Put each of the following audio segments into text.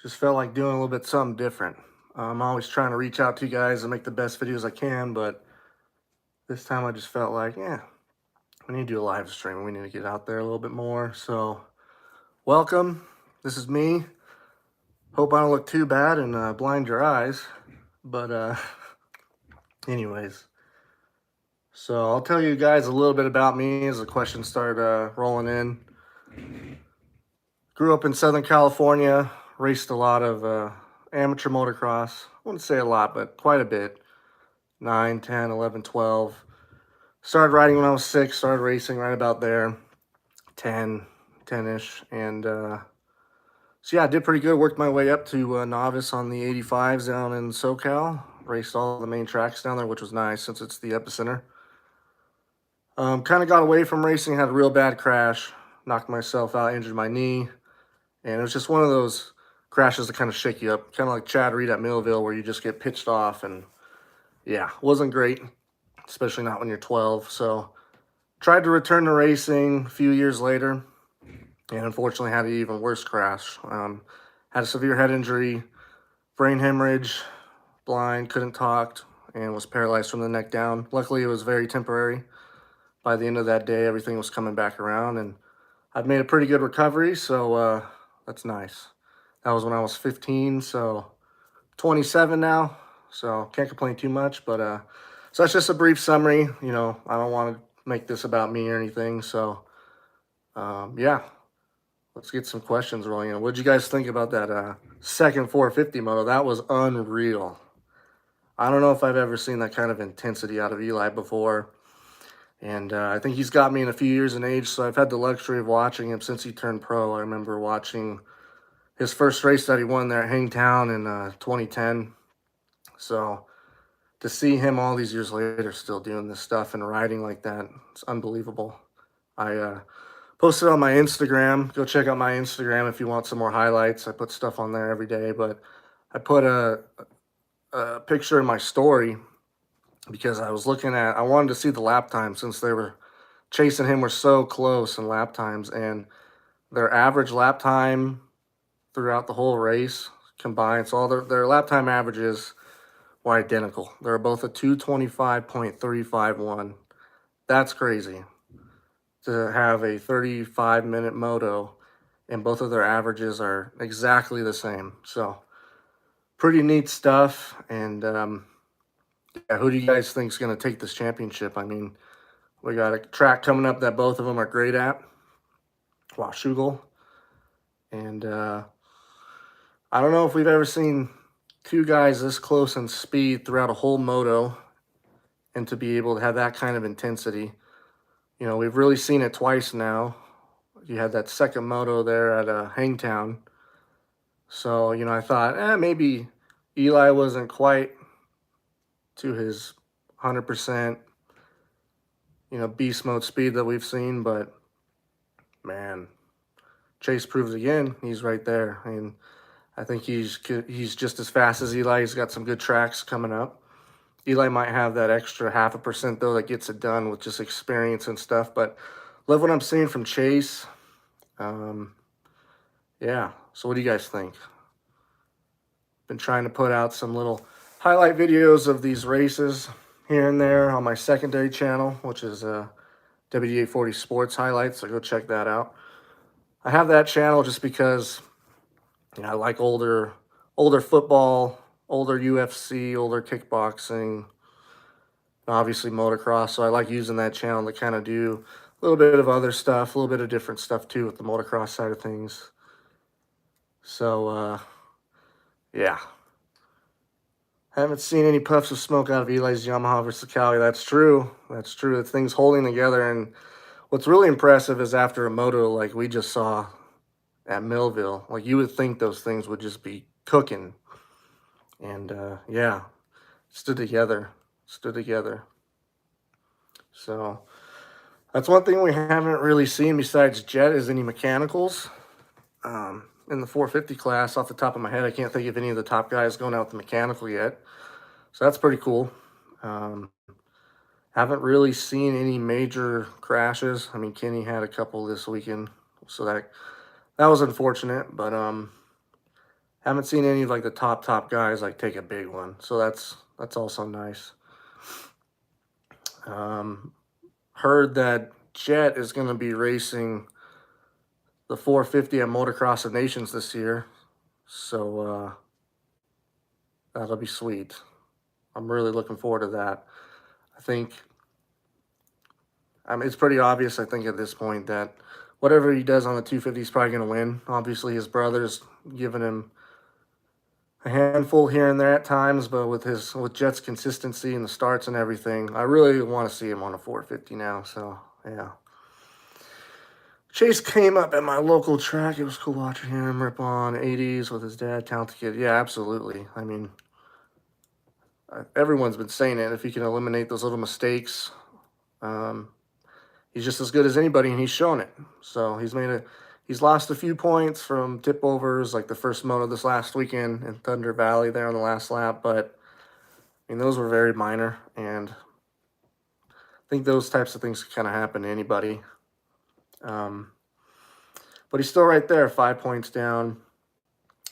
Just felt like doing a little bit something different. I'm always trying to reach out to you guys and make the best videos I can, but this time I just felt like, yeah, we need to do a live stream. We need to get out there a little bit more. So, welcome. This is me. Hope I don't look too bad and blind your eyes. But, anyways, so I'll tell you guys a little bit about me as the questions start rolling in. Grew up in Southern California, raced a lot of amateur motocross. I wouldn't say a lot, but quite a bit. 9, 10, 11, 12. Started riding when I was 6, started racing right about there. 10, 10-ish. And so yeah, I did pretty good. Worked my way up to novice on the 85s down in SoCal. Raced all the main tracks down there, which was nice since it's the epicenter. Kind of got away from racing, had a real bad crash. Knocked myself out, injured my knee. And it was just one of those crashes that kind of shake you up. Kind of like Chad Reed at Millville where you just get pitched off. And yeah, wasn't great, especially not when you're 12. So tried to return to racing a few years later. And unfortunately had an even worse crash. Had a severe head injury, brain hemorrhage, blind, couldn't talk, and was paralyzed from the neck down. Luckily, it was very temporary. By the end of that day, everything was coming back around, and I've made a pretty good recovery, so that's nice. That was when I was 15, so 27 now, so can't complain too much. But so that's just a brief summary. You know, I don't want to make this about me or anything, so yeah. Let's get some questions rolling in. What'd you guys think about that second 450 moto? That was unreal. I don't know if I've ever seen that kind of intensity out of Eli before. And I think he's got me in a few years in age, so I've had the luxury of watching him since he turned pro. I remember watching his first race that he won there at Hangtown in 2010. So to see him all these years later still doing this stuff and riding like that, it's unbelievable. I posted on my Instagram. Go check out my Instagram if you want some more highlights. I put stuff on there every day, but I put a picture in my story because I wanted to see the lap time since they were chasing him. Were so close in lap times, and their average lap time throughout the whole race combined, so all their lap time averages were identical. They're both a 2:25.351. That's crazy to have a 35-minute moto and both of their averages are exactly the same. So pretty neat stuff. And yeah, who do you guys think is going to take this championship? I mean, we got a track coming up that both of them are great at, Washougal. And I don't know if we've ever seen two guys this close in speed throughout a whole moto and to be able to have that kind of intensity. You know, we've really seen it twice now. You had that second moto there at Hangtown. So, you know, I thought, maybe Eli wasn't quite to his 100%, you know, beast mode speed that we've seen. But, man, Chase proves again he's right there. I mean, I think he's just as fast as Eli. He's got some good tracks coming up. Eli might have that extra 0.5%, though, that gets it done with just experience and stuff. But love what I'm seeing from Chase. Yeah, so what do you guys think? Been trying to put out some little highlight videos of these races here and there on my secondary channel, which is WD840 Sports Highlights, so go check that out. I have that channel just because, you know, I like older football, older UFC, older kickboxing, obviously motocross. So I like using that channel to kind of do a little bit of other stuff, a little bit of different stuff too with the motocross side of things. So, yeah. Haven't seen any puffs of smoke out of Eli's Yamaha versus Cali. That's true. That's true. The thing's holding together. And what's really impressive is after a moto like we just saw at Millville, like you would think those things would just be cooking. And yeah, stood together. So that's one thing we haven't really seen besides Jet is any mechanicals. In the 450 class, off the top of my head, I can't think of any of the top guys going out with the mechanical yet. So that's pretty cool. Haven't really seen any major crashes. I mean, Kenny had a couple this weekend, so that was unfortunate. But Haven't seen any of like the top guys like take a big one, so that's also nice. Heard that Jet is going to be racing the 450 at Motocross of Nations this year, so that'll be sweet. I'm really looking forward to that. I mean, it's pretty obvious, I think, at this point that whatever he does on the 250 is probably going to win. Obviously, his brother's giving him a handful here and there at times, but with Jet's consistency and the starts and everything, I really want to see him on a 450 now. So yeah. Chase came up at my local track. It was cool watching him rip on 80s with his dad, talented kid. Yeah, absolutely. I mean, everyone's been saying it. If he can eliminate those little mistakes, he's just as good as anybody, and he's shown it. So he's lost a few points from tip overs, like the first moto this last weekend in Thunder Valley there on the last lap, but I mean, those were very minor, and I think those types of things can kind of happen to anybody. But he's still right there, 5 points down.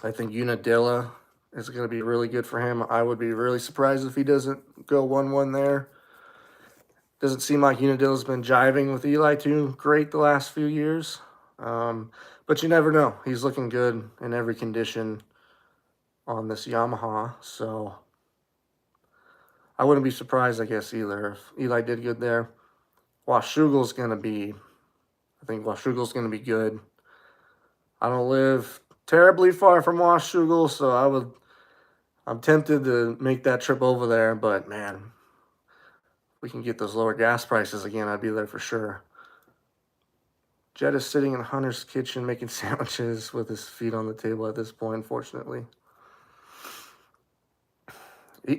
I think Unadilla is going to be really good for him. I would be really surprised if he doesn't go 1-1 there. Doesn't seem like Unadilla's been jiving with Eli too great the last few years. But you never know. He's looking good in every condition on this Yamaha. So I wouldn't be surprised, I guess, either if Eli did good there. I think Washugal's going to be good. I don't live terribly far from Washugal, so I'm tempted to make that trip over there, but man, if we can get those lower gas prices again, I'd be there for sure. Jet is sitting in Hunter's kitchen making sandwiches with his feet on the table at this point, unfortunately.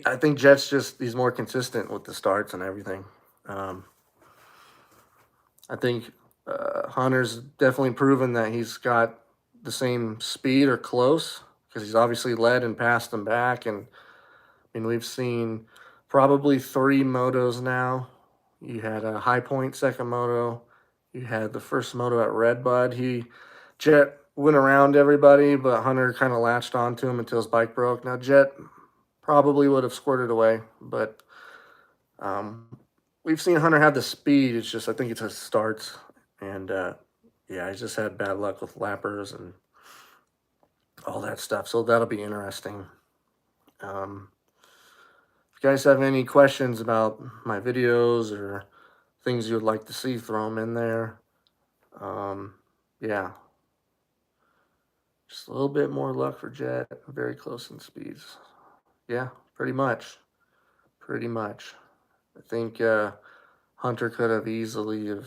I think Jet's he's more consistent with the starts and everything. I think Hunter's definitely proven that he's got the same speed or close, because he's obviously led and passed him back. And I mean, we've seen probably 3 motos now. You had a High Point second moto. You had the first moto at Redbud. Jet went around everybody, but Hunter kind of latched onto him until his bike broke. Now, Jet probably would have squirted away, but we've seen Hunter have the speed. It's just, I think it's his starts. And yeah, he's just had bad luck with lappers and all that stuff. So that'll be interesting. If you guys have any questions about my videos or things you would like to see, throw them in there. Yeah. Just a little bit more luck for Jet. Very close in speeds. Yeah, pretty much. Pretty much. I think Hunter could have easily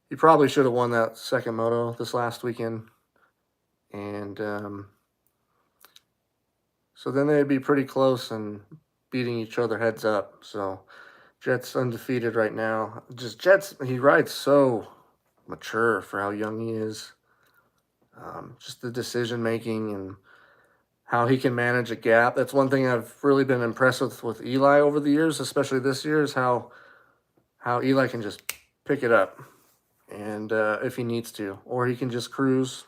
he probably should have won that second moto this last weekend. And so then they'd be pretty close and beating each other heads up. So Jet's undefeated right now. He rides so mature for how young he is. Just the decision making and how he can manage a gap. That's one thing I've really been impressed with Eli over the years, especially this year, is how Eli can just pick it up, and if he needs to, or he can just cruise.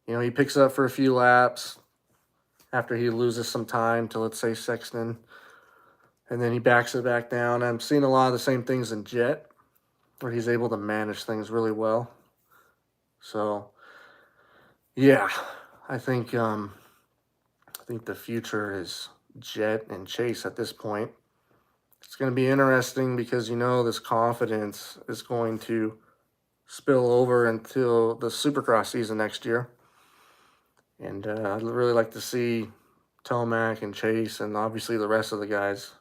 You know, he picks it up for a few laps after he loses some time to, let's say, Sexton, and then he backs it back down. I'm seeing a lot of the same things in Jet, where he's able to manage things really well. So, yeah, I think the future is Jet and Chase at this point. It's going to be interesting because, you know, this confidence is going to spill over until the Supercross season next year. And I'd really like to see Tomac and Chase and obviously the rest of the guys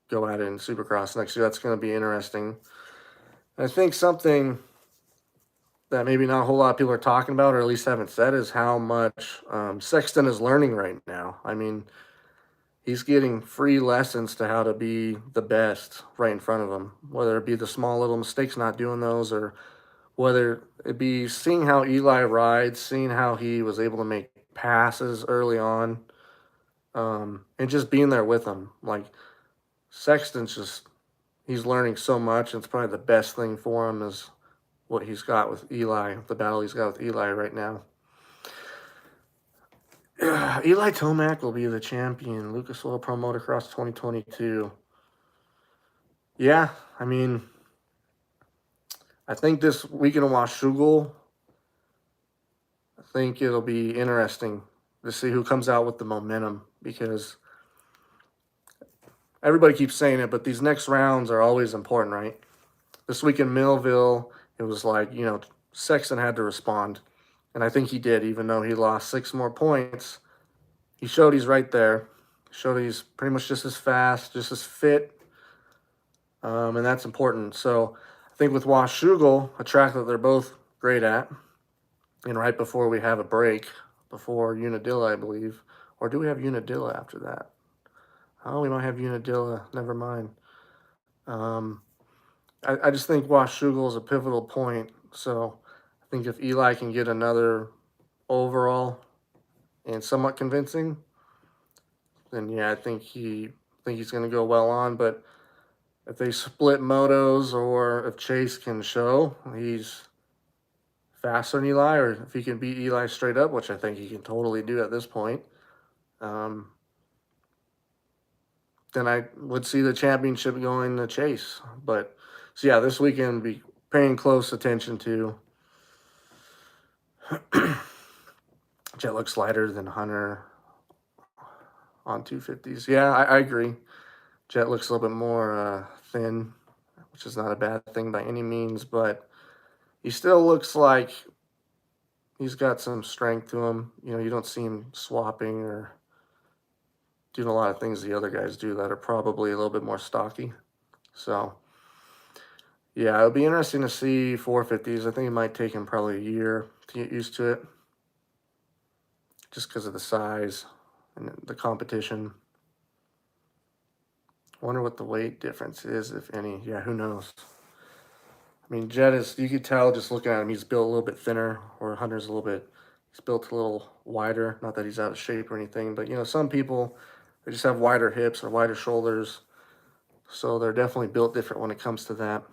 go at it in Supercross next year. That's going to be interesting. I think something that maybe not a whole lot of people are talking about, or at least haven't said, is how much Sexton is learning right now. I mean, he's getting free lessons to how to be the best right in front of him, whether it be the small little mistakes, not doing those, or whether it be seeing how Eli rides, seeing how he was able to make passes early on, and just being there with him. Like, Sexton's he's learning so much, and it's probably the best thing for him is what he's got with Eli, the battle he's got with Eli right now. Eli Tomac will be the champion. Lucas Oil Pro Motocross 2022. Yeah, I mean, I think this weekend in Washougal, I think it'll be interesting to see who comes out with the momentum, because everybody keeps saying it, but these next rounds are always important, right? This week in Millville, it was like, Sexton had to respond. And I think he did, even though he lost 6 more points. He showed he's right there. Showed he's pretty much just as fast, just as fit. And that's important. So I think with Washougal, a track that they're both great at, and right before we have a break, before Unadilla, I believe. Or do we have Unadilla after that? Oh, we might have Unadilla. Never mind. I just think Washougal is a pivotal point. So I think if Eli can get another overall and somewhat convincing, then yeah, I think he's going to go well on. But if they split motos, or if Chase can show he's faster than Eli, or if he can beat Eli straight up, which I think he can totally do at this point, then I would see the championship going to Chase. But so yeah, this weekend be paying close attention to. Jet looks lighter than Hunter on 250s. Yeah, I agree. Jet looks a little bit more thin, which is not a bad thing by any means, but he still looks like he's got some strength to him. You don't see him swapping or doing a lot of things the other guys do that are probably a little bit more stocky. So, yeah, it'll be interesting to see 450s. I think it might take him probably a year to get used to it, just because of the size and the competition. I wonder what the weight difference is, if any. Yeah, who knows? I mean, Jet is, you could tell just looking at him, he's built a little bit thinner, or Hunter's he's built a little wider. Not that he's out of shape or anything, but, some people, they just have wider hips or wider shoulders. So they're definitely built different when it comes to that.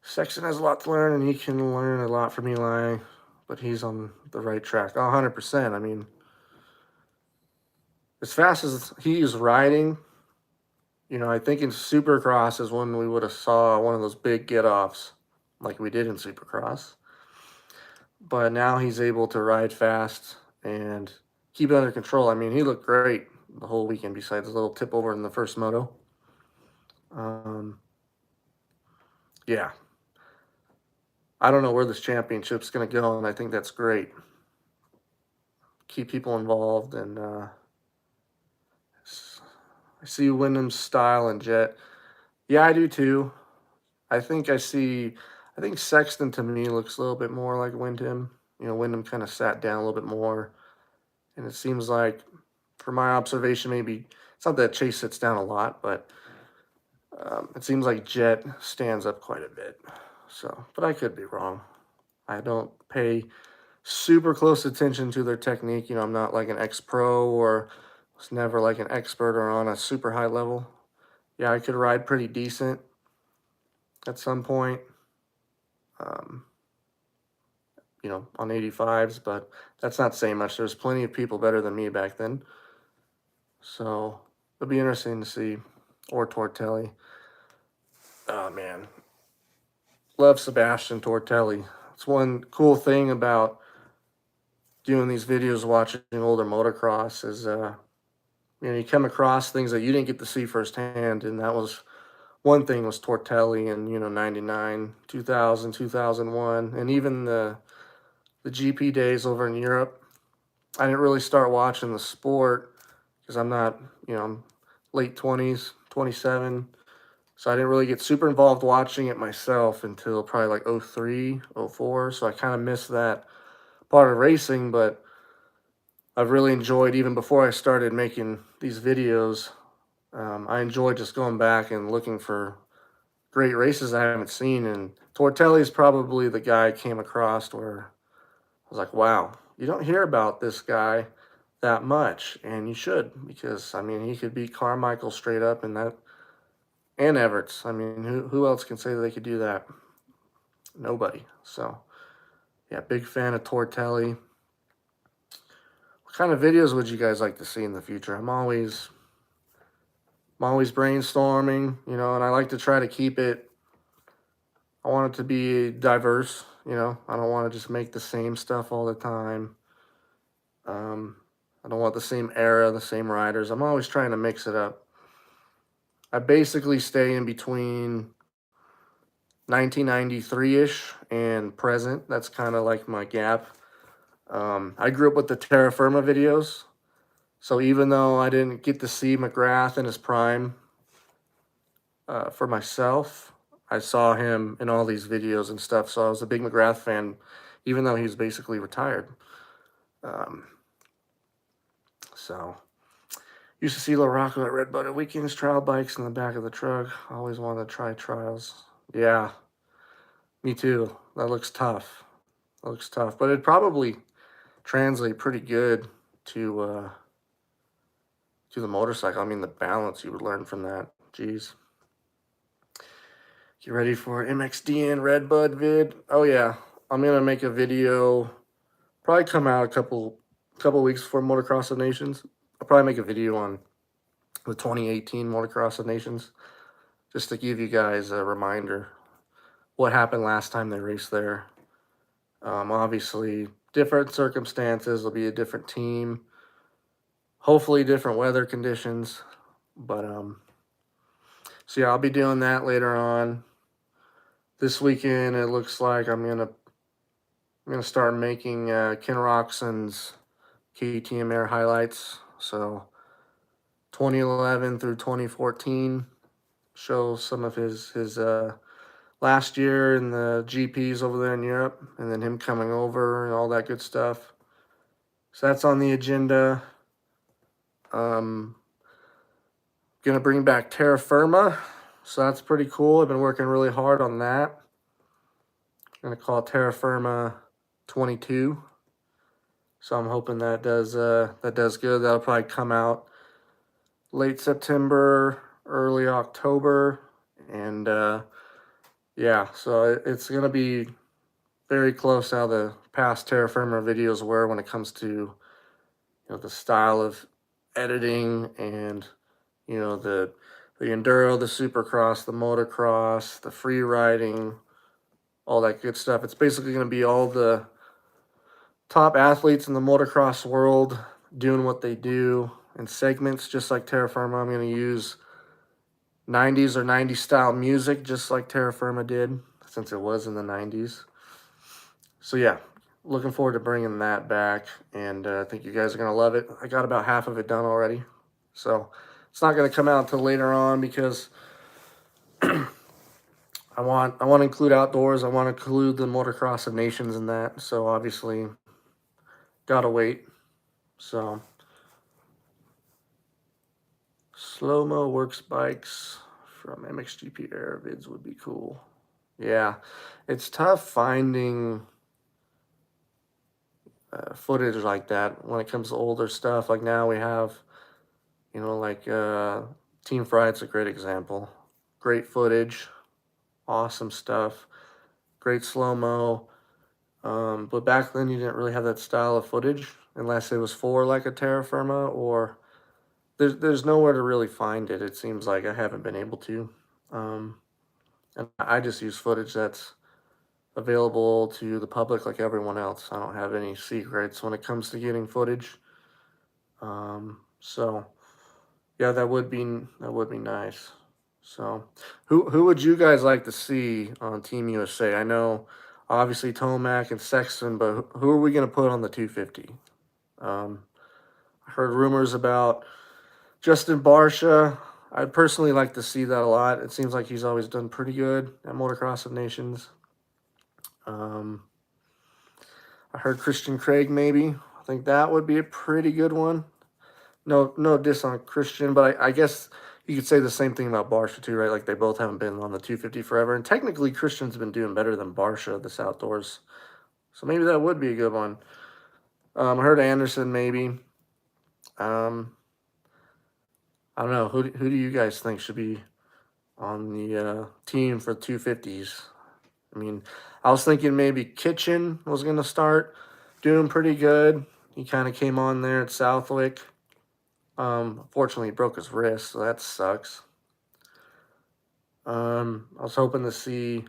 Sexton has a lot to learn, and he can learn a lot from Eli, but he's on the right track. 100%. I mean, as fast as he is riding, I think in Supercross is when we would have saw one of those big get-offs like we did in Supercross. But now he's able to ride fast and keep it under control. I mean, he looked great the whole weekend besides a little tip over in the first moto. Yeah. I don't know where this championship's going to go, and I think that's great. Keep people involved, and I see Wyndham's style and Jet. Yeah, I do too. I think Sexton to me looks a little bit more like Wyndham. Wyndham kind of sat down a little bit more, and it seems like, from my observation, maybe it's not that Chase sits down a lot, but it seems like Jet stands up quite a bit. So, but I could be wrong. I don't pay super close attention to their technique. I'm not like an ex-pro, or was never like an expert or on a super high level. Yeah, I could ride pretty decent at some point, on 85s, but that's not saying much. There's plenty of people better than me back then. So it'll be interesting to see. Or Tortelli. Oh, man. Love Sebastian Tortelli. It's one cool thing about doing these videos, watching older motocross, is you come across things that you didn't get to see firsthand, and that was one thing was Tortelli in 99, 2000, 2001, and even the GP days over in Europe. I didn't really start watching the sport because I'm not, I'm late 20s, 27, so I didn't really get super involved watching it myself until probably like 03, 04, so I kind of missed that part of racing. But I've really enjoyed, even before I started making these videos, I enjoyed just going back and looking for great races I haven't seen. And Tortelli's probably the guy I came across where I was like, wow, you don't hear about this guy that much, and you should, because, I mean, he could beat Carmichael straight up, and Everts. I mean, who else can say that they could do that? Nobody. So, yeah, big fan of Tortelli. what kind of videos would you guys like to see in the future? I'm always brainstorming, you know, and I like to try to keep it. I want it to be diverse, you know. I don't want to just make the same stuff all the time. Um, I don't want the same era, the same riders. I'm always trying to mix it up. I basically stay in between 1993-ish and present. That's kind of like my gap. I grew up with the Terra Firma videos. So even though I didn't get to see McGrath in his prime for myself, I saw him in all these videos and stuff. So I was a big McGrath fan, even though he's basically retired. Um, so used to see LaRocco at Red Bud at weekends, trial bikes in the back of the truck. Always wanted to try trials. Yeah, me too. That looks tough. That looks tough, but it'd probably translate pretty good to the motorcycle. I mean, the balance you would learn from that. Jeez. Get ready for MXDN Red Bud vid. Oh yeah, I'm gonna make a video. Probably come out a couple weeks before Motocross of Nations. I'll probably make a video on the 2018 Motocross of Nations, just to give you guys a reminder what happened last time they raced there. Obviously, different circumstances. Will be a different team. Hopefully, different weather conditions. But so yeah, I'll be doing that later on. This weekend, it looks like I'm gonna start making Ken Roxon's KTM Air highlights. So 2011 through 2014 show some of his last year in the GPs over there in Europe, and then him coming over and all that good stuff. So that's on the agenda. Gonna bring back Terra Firma, so that's pretty cool. I've been working really hard on that. I'm gonna call it Terra Firma 22. So I'm hoping that does good. That'll probably come out late September, early October, and yeah, so it's gonna be very close to how the past Terra Firma videos were when it comes to, you know, the style of editing and, you know, the enduro, the supercross, the motocross, the free riding, all that good stuff. It's basically going to be all the top athletes in the motocross world doing what they do in segments, just like Terra Firma. I'm going to use 90s or 90s style music, just like Terra Firma did, since it was in the 90s. So yeah, looking forward to bringing that back, and I think you guys are going to love it. I got about half of it done already, so it's not going to come out until later on because I want to include outdoors. I want to include the Motocross of Nations in that, so obviously gotta wait. So slow-mo works bikes from MXGP Air vids would be cool. Yeah, it's tough finding footage like that when it comes to older stuff. Like now we have, you know, like Team Fried's a great example. Great footage, awesome stuff, great slow-mo. But back then you didn't really have that style of footage unless it was for like a Terra Firma, or there's nowhere to really find it. It seems like I haven't been able to. And I just use footage that's available to the public like everyone else. I don't have any secrets when it comes to getting footage. So yeah, that would be nice. So who would you guys like to see on Team USA? I know obviously Tomac and Sexton, but who are we going to put on the 250? I heard rumors about Justin Barsha. I'd personally like to see that a lot. It seems like he's always done pretty good at Motocross of Nations. I heard Christian Craig maybe. I think that would be a pretty good one. No diss on Christian, but I guess you could say the same thing about Barsha too, right? Like they both haven't been on the 250 forever. And technically Christian's been doing better than Barsha this outdoors. So maybe that would be a good one. I heard Anderson maybe. I don't know. Who do you guys think should be on the team for 250s? I mean, I was thinking maybe Kitchen was going to start doing pretty good. He kind of came on there at Southwick. Fortunately, he broke his wrist, so that sucks. I was hoping to see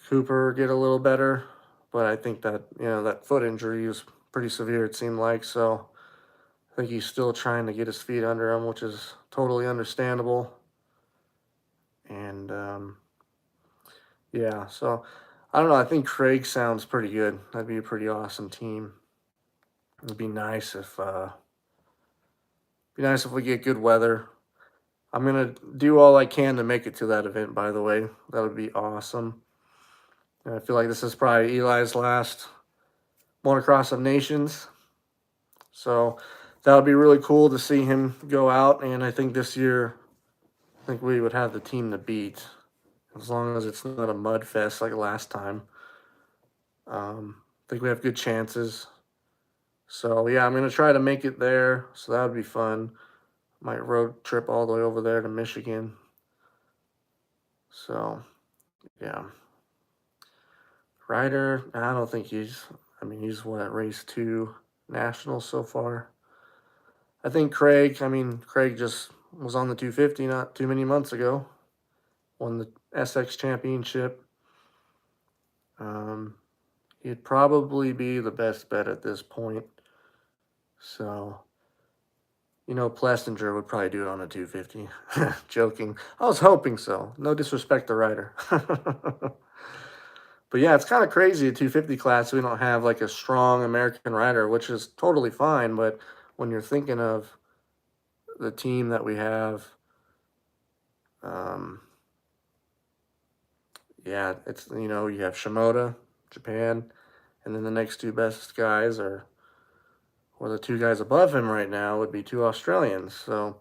Cooper get a little better, but I think that, that foot injury was pretty severe, it seemed like. So I think he's still trying to get his feet under him, which is totally understandable. And yeah, so I don't know. I think Craig sounds pretty good. That'd be a pretty awesome team. It'd be nice if we get good weather. I'm gonna do all I can to make it to that event. By the way, that would be awesome. And I feel like this is probably Eli's last Motocross of Nations, so that would be really cool to see him go out. And I think this year, I think we would have the team to beat, as long as it's not a mud fest like last time. I think we have good chances. So yeah, I'm gonna try to make it there. So that would be fun. Might road trip all the way over there to Michigan. So yeah, Ryder, I don't think he's. I mean, he's what, at race 2 nationals so far. I think Craig. I mean, Craig just was on the 250 not too many months ago. Won the SX championship. He'd probably be the best bet at this point. So, Plessinger would probably do it on a 250. Joking. I was hoping so. No disrespect to Ryder. But yeah, it's kind of crazy at 250 class. We don't have like a strong American rider, which is totally fine. But when you're thinking of the team that we have, yeah, it's, you have Shimoda, Japan, and then the next two best guys or the two guys above him right now would be two Australians. So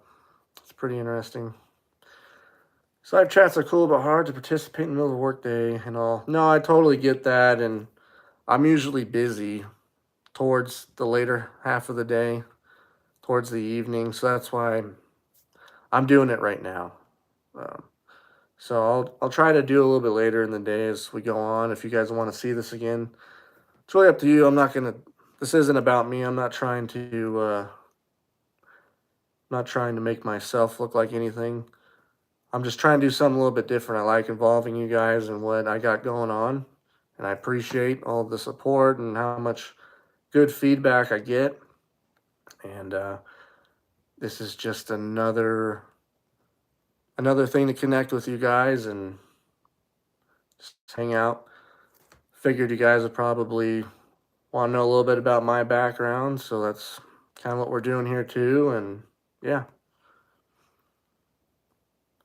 it's pretty interesting. Live chats are cool, but hard to participate in the middle of the workday and all. No, I totally get that, and I'm usually busy towards the later half of the day, towards the evening, so that's why I'm doing it right now. So I'll try to do a little bit later in the day as we go on. If you guys want to see this again, it's really up to you. I'm not gonna. This isn't about me. I'm not trying to. Not trying to make myself look like anything. I'm just trying to do something a little bit different. I like involving you guys in what I got going on, and I appreciate all the support and how much good feedback I get. And this is just another thing to connect with you guys and just hang out. Figured you guys would probably want to know a little bit about my background, so that's kind of what we're doing here too. And yeah.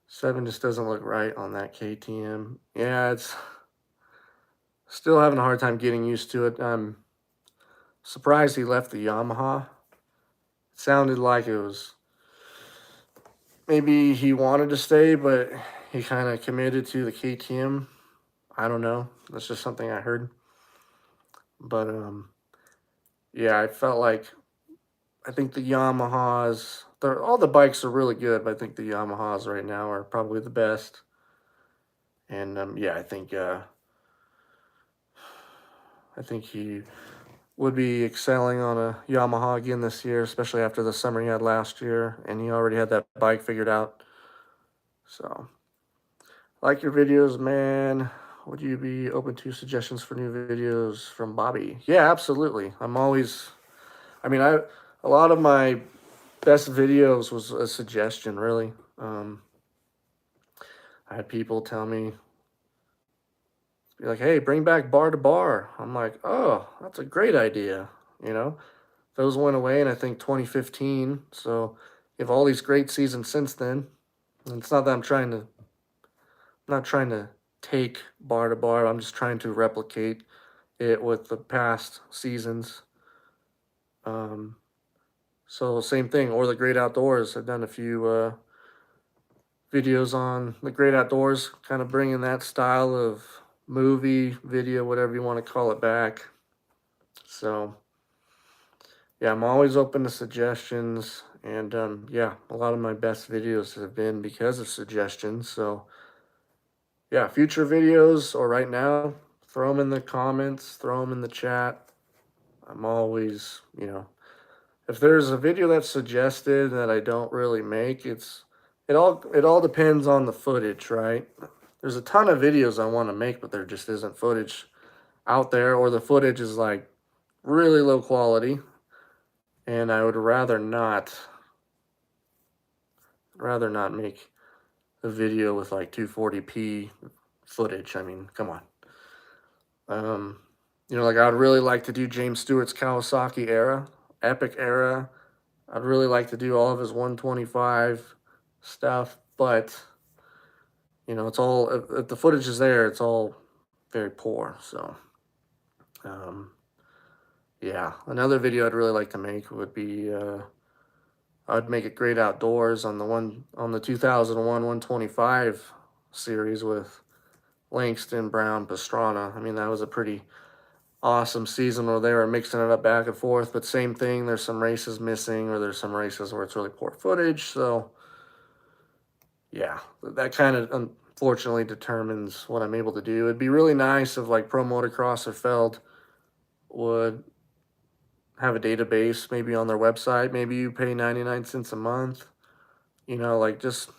7 just doesn't look right on that KTM. Yeah, it's still having a hard time getting used to it. I'm surprised he left the Yamaha. It sounded like it was maybe he wanted to stay, but he kind of committed to the KTM. I don't know. That's just something I heard. But yeah, I felt like I think the Yamahas, all the bikes are really good, but I think the Yamahas right now are probably the best. And yeah, I think he would be excelling on a Yamaha again this year, especially after the summer he had last year, and he already had that bike figured out. So, like your videos, man. Would you be open to suggestions for new videos from Bobby? Yeah, absolutely. A lot of my best videos was a suggestion, really. I had people tell me, be like, hey, bring back bar to bar. I'm like, oh, that's a great idea. Those went away in, I think, 2015. So you have all these great seasons since then. And it's not that I'm not trying to take bar to bar. I'm just trying to replicate it with the past seasons. So same thing, or the Great Outdoors. I've done a few videos on the Great Outdoors, kind of bringing that style of movie, video, whatever you want to call it back. So yeah, I'm always open to suggestions, and yeah, a lot of my best videos have been because of suggestions. So yeah, future videos or right now, throw them in the comments, throw them in the chat. I'm always, if there's a video that's suggested that I don't really make, it all depends on the footage, right? There's a ton of videos I want to make, but there just isn't footage out there, or the footage is like really low quality, and I would rather not make a video with like 240p footage. I mean, come on. Um, like I'd really like to do James Stewart's Kawasaki era, epic era. I'd really like to do all of his 125 stuff, but it's all if the footage is there, it's all very poor. So, um, yeah, another video I'd really like to make would be I'd make it Great Outdoors on the 2001 125 series with Langston, Brown, Pastrana. I mean, that was a pretty awesome season where they were mixing it up back and forth, but same thing, there's some races missing, or there's some races where it's really poor footage. So yeah, that kind of unfortunately determines what I'm able to do. It'd be really nice if like Pro Motocross or Feld would have a database maybe on their website. Maybe you pay 99 cents a month, like just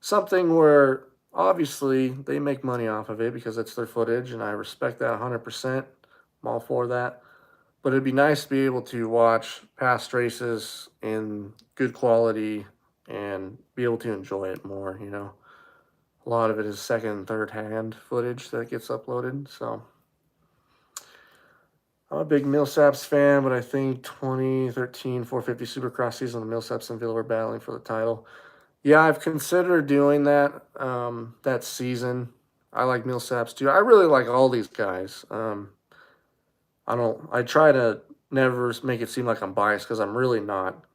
something where obviously they make money off of it because it's their footage, and I respect that 100%. I'm all for that. But it'd be nice to be able to watch past races in good quality and be able to enjoy it more. A lot of it is second and third hand footage that gets uploaded. So I'm a big Millsaps fan, but I think 2013 450 Supercross season, the Millsaps and Villa were battling for the title. Yeah, I've considered doing that season. I like Millsaps too. I really like all these guys. I try to never make it seem like I'm biased because I'm really not.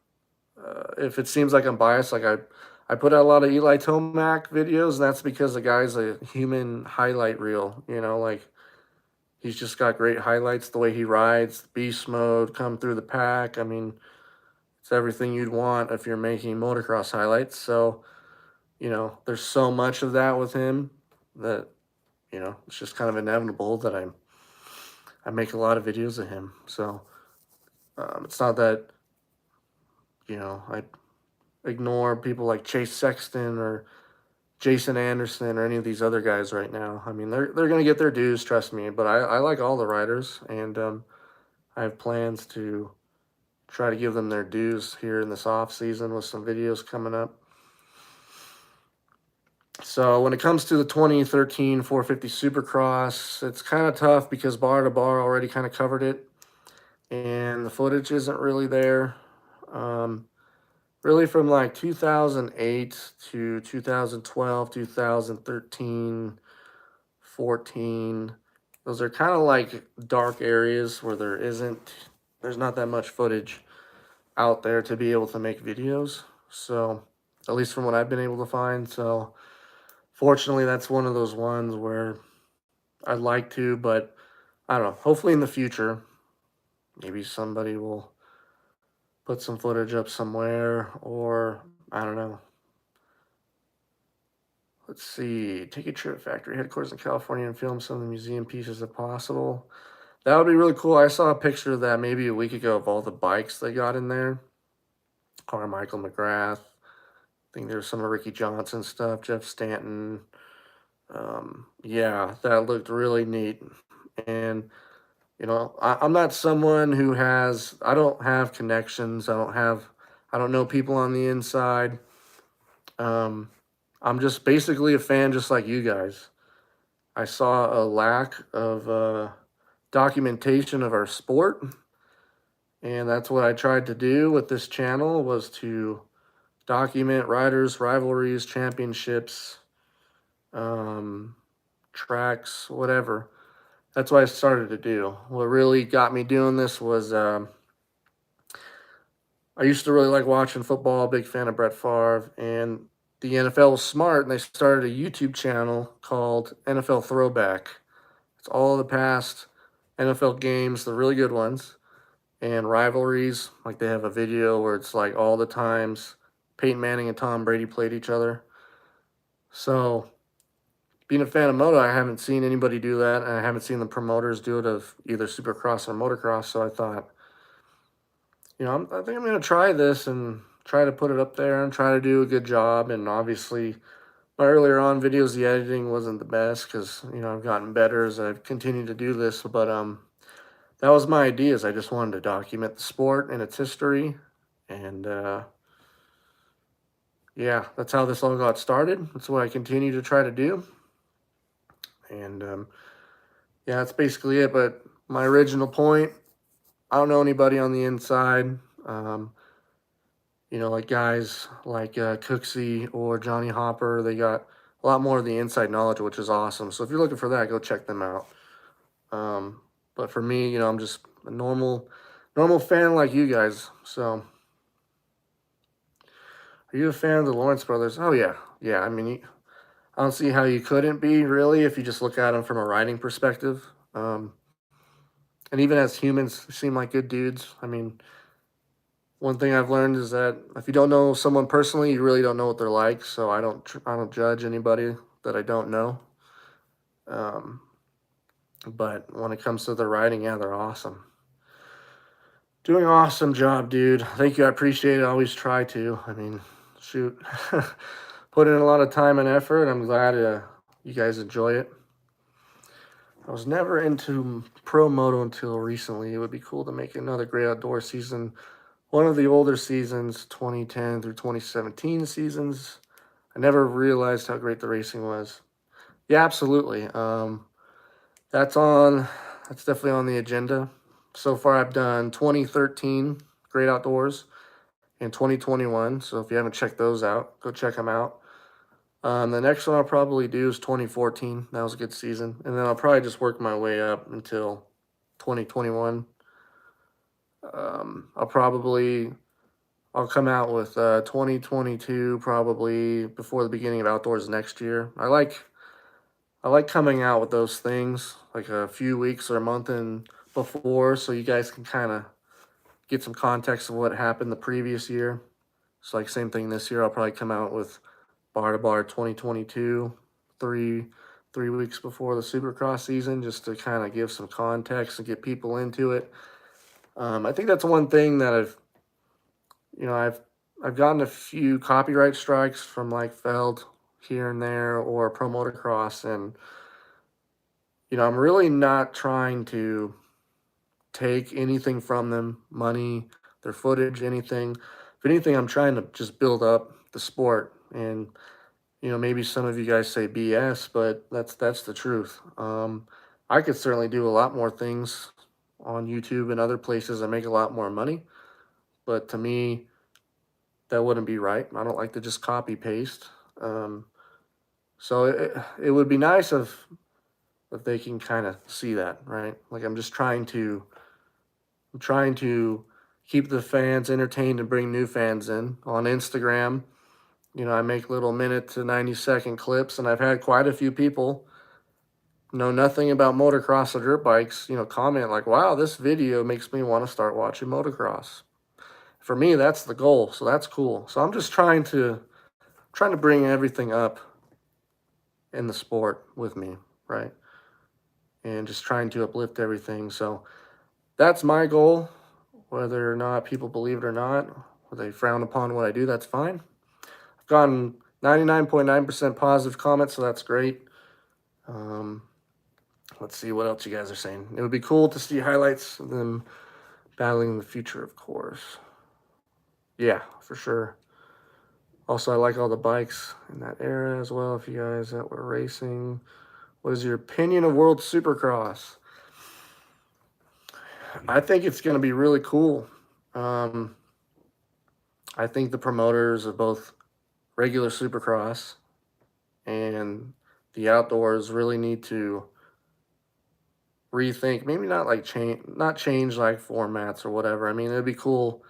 If it seems like I'm biased, like I put out a lot of Eli Tomac videos, and that's because the guy's a human highlight reel, like he's just got great highlights, the way he rides, beast mode, come through the pack. I mean, it's everything you'd want if you're making motocross highlights. So, there's so much of that with him that, it's just kind of inevitable that I make a lot of videos of him. So, it's not that, I ignore people like Chase Sexton or Jason Anderson or any of these other guys right now. I mean, they're going to get their dues, trust me. But I like all the riders, and I have plans to try to give them their dues here in this off season with some videos coming up. So when it comes to the 2013 450 Supercross, it's kind of tough because Bar to Bar already kind of covered it, and the footage isn't really there. Really from like 2008 to 2012, 2013, 14, those are kind of like dark areas where there's not that much footage out there to be able to make videos. So, at least from what I've been able to find. So, fortunately, that's one of those ones where I'd like to, but I don't know. Hopefully, in the future, maybe somebody will put some footage up somewhere, or I don't know. Let's see. Take a trip factory headquarters in California and film some of the museum pieces if possible. That would be really cool. I saw a picture of that maybe a week ago of all the bikes they got in there. Carmichael McGrath. I think there's some of Ricky Johnson stuff, Jeff Stanton. Yeah, that looked really neat. And, I'm not someone I don't have connections. I don't know people on the inside. Um, I'm just basically a fan just like you guys. I saw a lack of documentation of our sport, and that's what I tried to do with this channel, was to document riders, rivalries, championships, um, tracks, whatever. That's what I started to do. What really got me doing this was I used to really like watching football, big fan of Brett Favre, and the NFL was smart, and they started a YouTube channel called NFL Throwback. It's all the past NFL games, the really good ones, and rivalries. Like they have a video where it's like all the times Peyton Manning and Tom Brady played each other. So being a fan of moto, I haven't seen anybody do that, and I haven't seen the promoters do it of either Supercross or motocross. So I thought, I think I'm gonna try this and try to put it up there and try to do a good job. And obviously, my earlier on videos, the editing wasn't the best because I've gotten better as I've continued to do this. But that was my ideas. I just wanted to document the sport and its history, and yeah, that's how this all got started. That's what I continue to try to do, and yeah, that's basically it. But my original point, I don't know anybody on the inside. Um, like guys like Cooksey or Johnny Hopper, they got a lot more of the inside knowledge, which is awesome. So if you're looking for that, go check them out. Um, but for me, I'm just a normal fan like you guys. So, are you a fan of the Lawrence brothers? Oh yeah, yeah. I mean, I don't see how you couldn't be really if you just look at them from a riding perspective. And even as humans, they seem like good dudes. I mean, one thing I've learned is that if you don't know someone personally, you really don't know what they're like. So I don't judge anybody that I don't know. Um, but when it comes to the riding, yeah, they're awesome. Doing an awesome job, dude. Thank you. I appreciate it. I always try to. I mean, shoot, put in a lot of time and effort. I'm glad you guys enjoy it. I was never into pro moto until recently. It would be cool to make another great outdoor season. One of the older seasons, 2010 through 2017 seasons. I never realized how great the racing was. Yeah, absolutely. That's on. That's definitely on the agenda. So far, I've done 2013 Great Outdoors and 2021. So if you haven't checked those out, go check them out. The next one I'll probably do is 2014. That was a good season, and then I'll probably just work my way up until 2021. I'll come out with 2022 probably before the beginning of outdoors next year. I like coming out with those things like a few weeks or a month in before, so you guys can kind of get some context of what happened the previous year. So like same thing this year, I'll probably come out with bar to bar 2022, three three weeks before the Supercross season, just to kind of give some context and get people into it. I think that's one thing that I've gotten a few copyright strikes from like Feld here and there or Pro Motocross, and I'm really not trying to take anything from them, money, their footage, anything. If anything, I'm trying to just build up the sport. And maybe some of you guys say BS, but that's the truth. I could certainly do a lot more things on YouTube and other places and make a lot more money, but to me, that wouldn't be right. I don't like to just copy paste. Um, so it would be nice if they can kind of see that, right? Like I'm trying to keep the fans entertained and bring new fans in on Instagram. I make little minute to 90-second clips, and I've had quite a few people know nothing about motocross or dirt bikes, comment like, wow, this video makes me want to start watching motocross. For me, that's the goal, so that's cool. So I'm just trying to bring everything up in the sport with me, right? And just trying to uplift everything. So that's my goal. Whether or not people believe it or not, or they frown upon what I do, that's fine. I've gotten 99.9% positive comments, so that's great. Um, let's see what else you guys are saying. It would be cool to see highlights of them battling in the future, of course. Yeah, for sure. Also, I like all the bikes in that era as well. If you guys that were racing, what is your opinion of World Supercross? I think it's going to be really cool. Um, I think the promoters of both regular Supercross and the outdoors really need to rethink, maybe not change like formats or whatever. I mean, it'd be cool.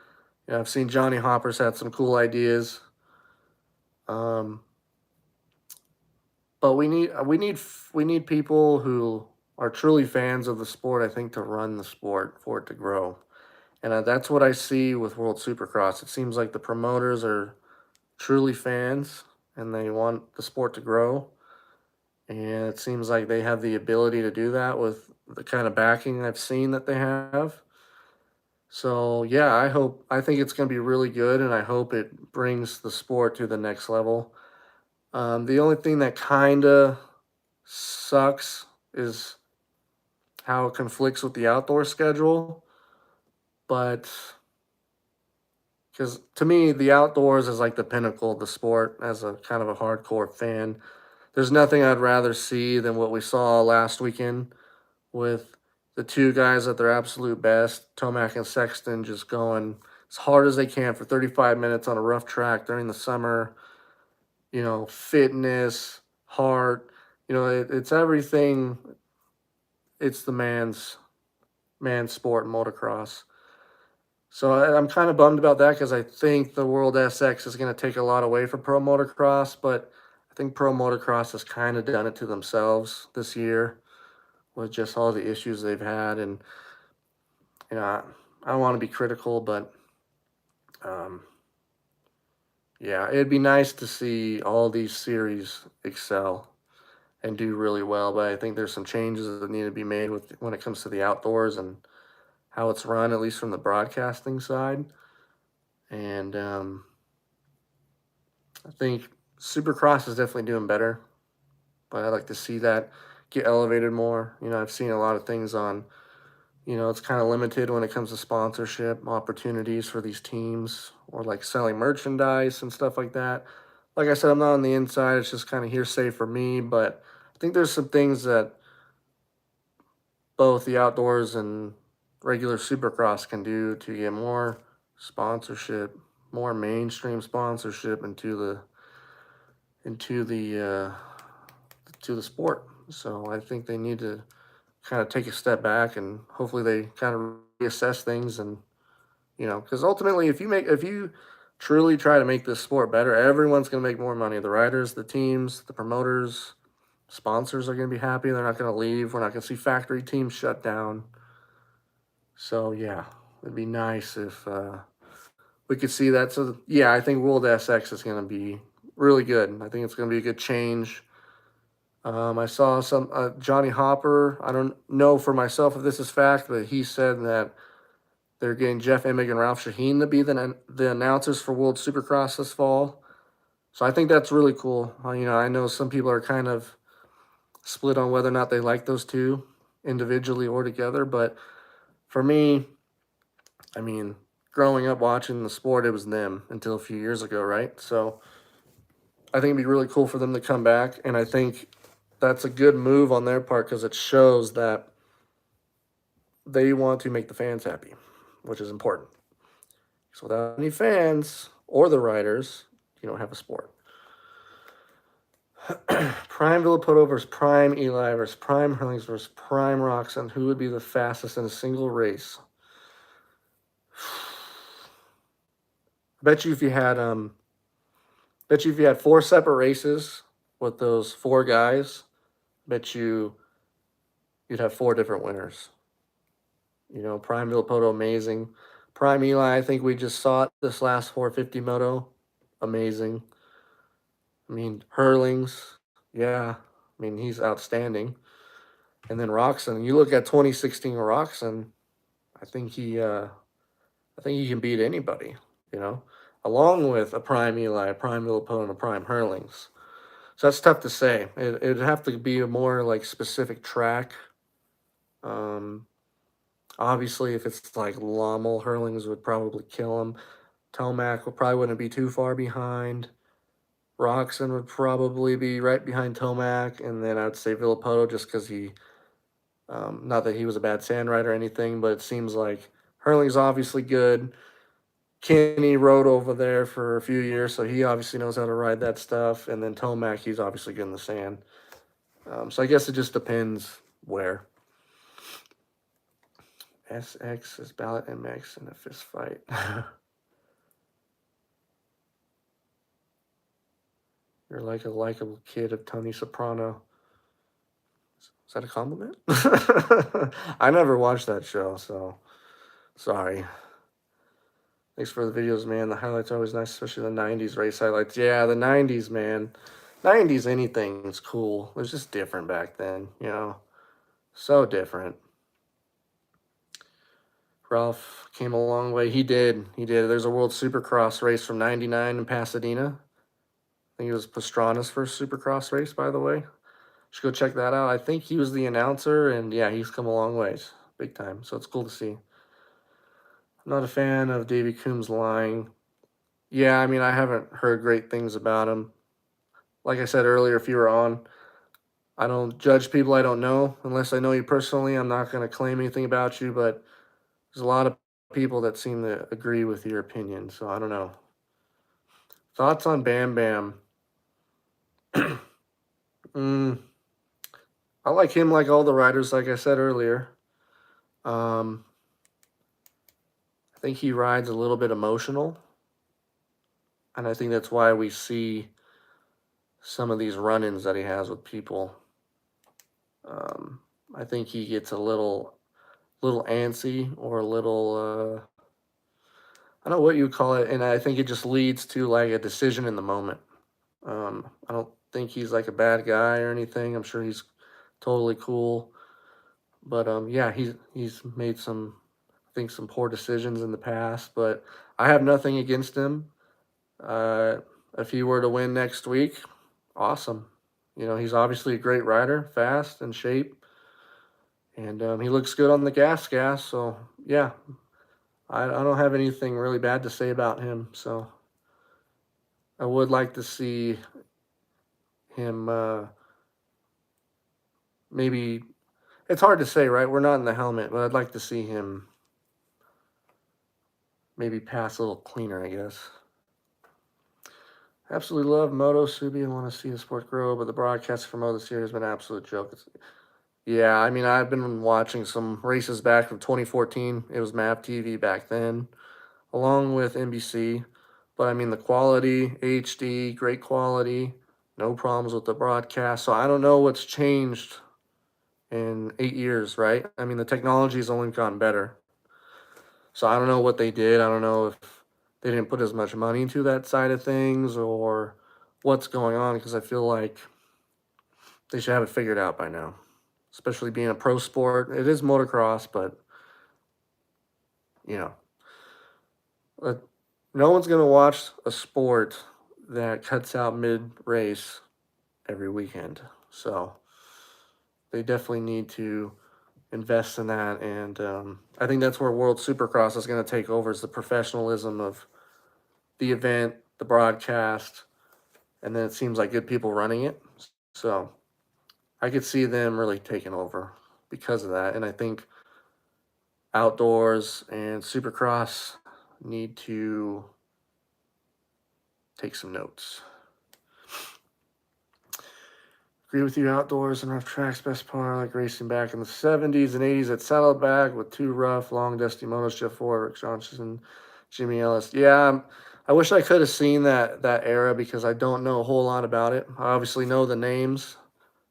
I've seen Johnny Hopper's had some cool ideas. Um, but we need people who are truly fans of the sport, I think, to run the sport for it to grow. And that's what I see with World Supercross. It seems like the promoters are truly fans and they want the sport to grow. And it seems like they have the ability to do that with the kind of backing I've seen that they have. So yeah, I think it's going to be really good, and I hope it brings the sport to the next level. The only thing that kind of sucks is how it conflicts with the outdoor schedule. But because to me, the outdoors is like the pinnacle of the sport as a kind of a hardcore fan. There's nothing I'd rather see than what we saw last weekend with the two guys at their absolute best, Tomac and Sexton, just going as hard as they can for 35 minutes on a rough track during the summer. Fitness, heart, it's everything. It's the man's sport, motocross. So I'm kind of bummed about that because I think the World SX is going to take a lot away from pro motocross, but I think pro motocross has kind of done it to themselves this year with just all the issues they've had. And I don't want to be critical, but um, yeah, it'd be nice to see all these series excel and do really well. But I think there's some changes that need to be made with when it comes to the outdoors and how it's run, at least from the broadcasting side. And I think Supercross is definitely doing better, but I'd like to see that get elevated more. I've seen a lot of things on, it's kind of limited when it comes to sponsorship opportunities for these teams or like selling merchandise and stuff like that. Like I said, I'm not on the inside. It's just kind of hearsay for me, but I think there's some things that both the outdoors and regular Supercross can do to get more sponsorship, more mainstream sponsorship into the to the sport. So I think they need to kind of take a step back and hopefully they kind of reassess things and because ultimately if you truly try to make this sport better, everyone's going to make more money. The riders, the teams, the promoters, sponsors are going to be happy. They're not going to leave. We're not going to see factory teams shut down. So yeah, it'd be nice if we could see that. So yeah, I think World SX is going to be really good. I think it's going to be a good change. I saw some Johnny Hopper. I don't know for myself if this is fact, but he said that they're getting Jeff Emig and Ralph Shaheen to be the announcers for World Supercross this fall. So I think that's really cool. I know some people are kind of split on whether or not they like those two individually or together, but for me, I mean, growing up watching the sport, it was them until a few years ago, right? So I think it'd be really cool for them to come back, and I think that's a good move on their part because it shows that they want to make the fans happy, which is important. So without any fans or the riders, you don't have a sport. Prime Villapoto versus Prime Eli versus Prime Hurlings versus Prime Roxon. Who would be the fastest in a single race? Bet you if you had four separate races with those four guys, bet you'd have four different winners. Prime Villapoto, amazing. Prime Eli, I think we just saw it this last 450 moto. Amazing. I mean, Hurlings, yeah. I mean, he's outstanding. And then Roxon, you look at 2016 Roxon, I think he can beat anybody, you know, along with a Prime Eli, a Prime Villapoto, and a Prime Hurlings. So that's tough to say. It'd have to be a more like specific track. Um, Obviously, if it's like Lommel, Hurlings would probably kill him. Tomac probably wouldn't be too far behind. Roxon would probably be right behind Tomac, and then I'd say Villapoto just because not that he was a bad sand rider or anything, but it seems like Hurling's obviously good. Kenny rode over there for a few years, so he obviously knows how to ride that stuff. And then Tomac, he's obviously good in the sand. So I guess it just depends where. SX is Ballot MX in a fist fight. You're like a likable kid of Tony Soprano. Is that a compliment? I never watched that show, so sorry. Thanks for the videos, man. The highlights are always nice, especially the 90s race highlights. Yeah, the 90s, man. 90s anything's cool. It was just different back then, you know, so different. Ralph came a long way. He did. He did. There's a World Supercross race from '99 in Pasadena. I think it was Pastrana's first Supercross race, by the way. Should go check that out. I think he was the announcer, and yeah, he's come a long ways, big time. So it's cool to see. I'm not a fan of Davey Coombs lying. Yeah, I mean, I haven't heard great things about him. Like I said earlier, if you were on, I don't judge people I don't know unless I know you personally. I'm not going to claim anything about you, but there's a lot of people that seem to agree with your opinion. So I don't know. Thoughts on Bam Bam? mm, I like him like all the riders, like I said earlier. Um, I think he rides a little bit emotional. And I think that's why we see some of these run-ins that he has with people. I think he gets a little antsy or a little I don't know what you call it, and I think it just leads to like a decision in the moment. I don't think he's like a bad guy or anything. I'm sure he's totally cool, but yeah, he's made some, I think, some poor decisions in the past. But I have nothing against him. Uh, if he were to win next week, awesome. You know, he's obviously a great rider, fast and shape, and he looks good on the gas. So yeah, I don't have anything really bad to say about him. So I would like to see him maybe. It's hard to say, right? We're not in the helmet, but I'd like to see him maybe pass a little cleaner, I guess. Absolutely love Moto Subi. I want to see the sport grow, but the broadcast for Moto this year has been an absolute joke. Yeah, I mean, I've been watching some races back from 2014. It was MAP TV back then, along with NBC. But I mean, the quality, HD, great quality, no problems with the broadcast. So I don't know what's changed in 8 years, right? I mean, the technology's only gotten better. So I don't know what they did. I don't know if they didn't put as much money into that side of things or what's going on, because I feel like they should have it figured out by now, especially being a pro sport. It is motocross, but, you know, uh, no one's going to watch a sport that cuts out mid race every weekend. So they definitely need to invest in that. And I think that's where World Supercross is going to take over, is the professionalism of the event, the broadcast, and then it seems like good people running it. So I could see them really taking over because of that. And I think outdoors and Supercross need to take some notes. Agree with you, outdoors and rough tracks, best part, like racing back in the 70s and 80s at Saddleback with two rough, long, dusty motos, Jeff Ford, Rick Johnson, Jimmy Ellis. Yeah, I wish I could have seen that era because I don't know a whole lot about it. I obviously know the names,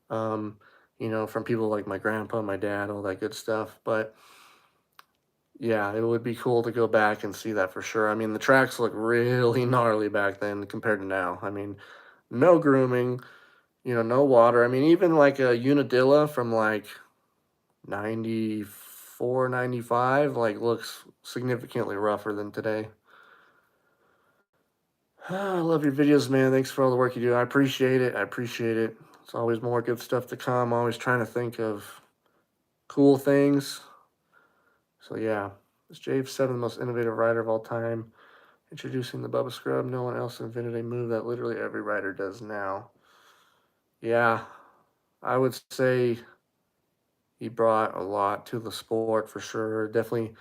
um, you know, from people like my grandpa, my dad, all that good stuff. But yeah, it would be cool to go back and see that for sure. I mean, the tracks look really gnarly back then compared to now. I mean, no grooming, you know, no water. I mean, even like a Unadilla from like 94, 95, like looks significantly rougher than today. I love your videos, man. Thanks for all the work you do. I appreciate it. I appreciate it. It's always more good stuff to come. Always trying to think of cool things. So yeah, is Jave Seven the most innovative rider of all time? Introducing the Bubba Scrub. No one else invented a move that literally every rider does now. Yeah, I would say he brought a lot to the sport for sure. Definitely,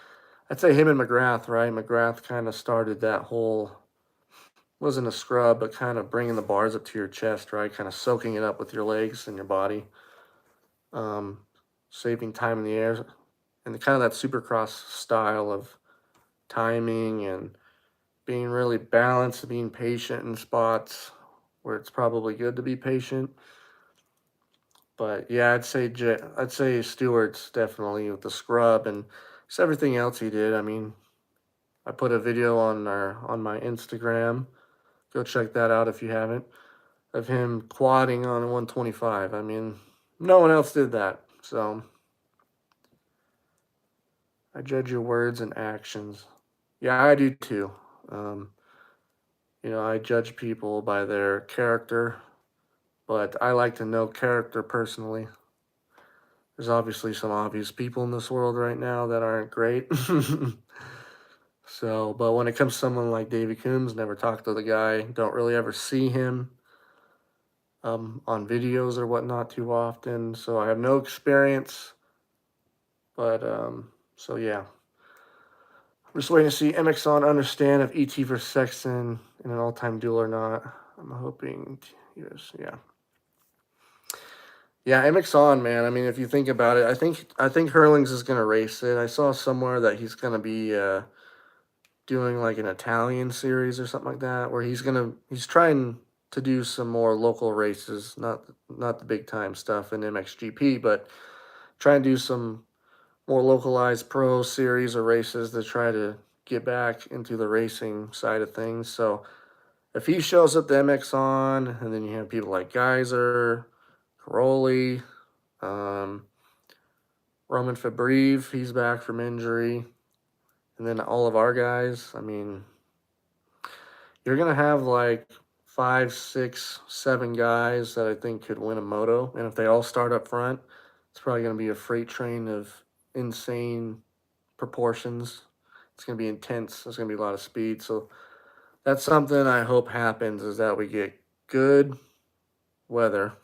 I'd say him and McGrath, right? McGrath kind of started that whole, wasn't a scrub, but kind of bringing the bars up to your chest, right? Kind of soaking it up with your legs and your body, um, saving time in the air, and kind of that supercross style of timing and being really balanced, being patient in spots where it's probably good to be patient. But yeah, I'd say Stewart's definitely with the scrub and just everything else he did. I mean, I put a video on my Instagram. Go check that out if you haven't. of him quadding on a 125. I mean, no one else did that. So I judge your words and actions. Yeah, I do too. Um, I judge people by their character, but I like to know character personally. There's obviously some obvious people in this world right now that aren't great. So, but when it comes to someone like Davey Coombs, never talked to the guy, don't really ever see him on videos or whatnot too often. So I have no experience, but so yeah. I'm just waiting to see MXon understand if ET versus Sexton in an all-time duel or not. I'm hoping, yes, yeah. Yeah, MX man. I mean, if you think about it, I think Hurlings is gonna race it. I saw somewhere that he's gonna be doing like an Italian series or something like that, where he's trying to do some more local races, not the big time stuff in MXGP, but try and do some more localized pro series or races to try to get back into the racing side of things. So if he shows up the MX and then you have people like Geyser, Caroli, um, Roman Fabrive, he's back from injury, and then all of our guys. I mean, you're gonna have like 5, 6, 7 guys that I think could win a moto, and if they all start up front, it's probably gonna be a freight train of insane proportions. It's gonna be intense. There's gonna be a lot of speed. So that's something I hope happens is that we get good weather.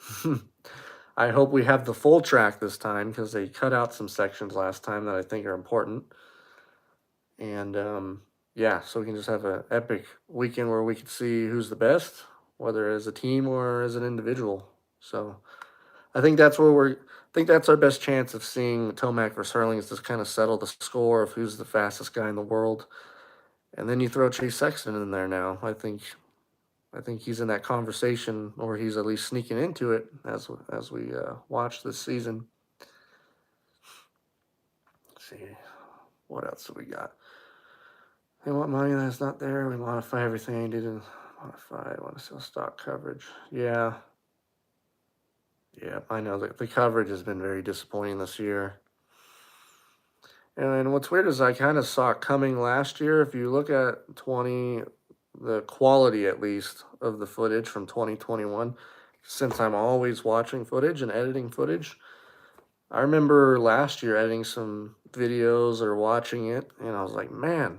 I hope we have the full track this time because they cut out some sections last time that I think are important. And yeah, so we can just have an epic weekend where we can see who's the best, whether as a team or as an individual. So I think that's where I think that's our best chance of seeing Tomac versus Hurling is to kind of settle the score of who's the fastest guy in the world. And then you throw Chase Sexton in there now. I think he's in that conversation, or he's at least sneaking into it as we watch this season. Let's see, what else do we got? They want money that's not there. We modify everything. Didn't modify. I want to sell stock coverage. Yeah, I know the coverage has been very disappointing this year. And what's weird is I kind of saw it coming last year. If you look at the quality at least of the footage from 2021, since I'm always watching footage and editing footage, I remember last year editing some videos or watching it, and I was like, man,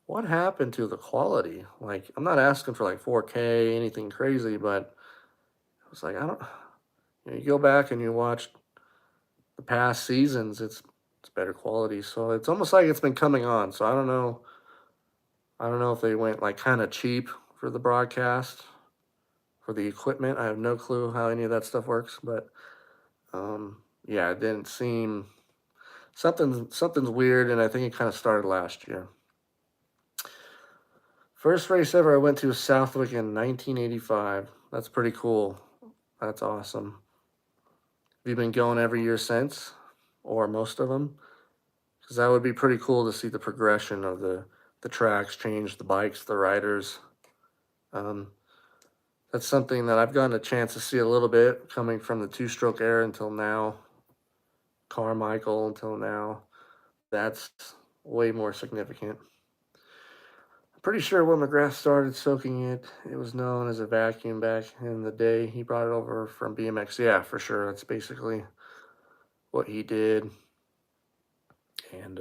what happened to the quality? Like, I'm not asking for like 4K, anything crazy, but I was like, I don't, you go back and you watch the past seasons, it's better quality. So it's almost like it's been coming on. So I don't know. I don't know if they went like kind of cheap for the broadcast, for the equipment. I have no clue how any of that stuff works, but yeah, it didn't seem something's weird, and I think it kind of started last year. First race ever I went to was Southwick in 1985. That's pretty cool. That's awesome. Have you been going every year since, or most of them? Because that would be pretty cool to see the progression of the tracks change, the bikes, the riders. Um, that's something that I've gotten a chance to see a little bit coming from the two-stroke era until now, Carmichael until now. That's way more significant. I'm pretty sure when McGrath started soaking it, it was known as a vacuum back in the day. He brought it over from BMX. Yeah, for sure. That's basically what he did. And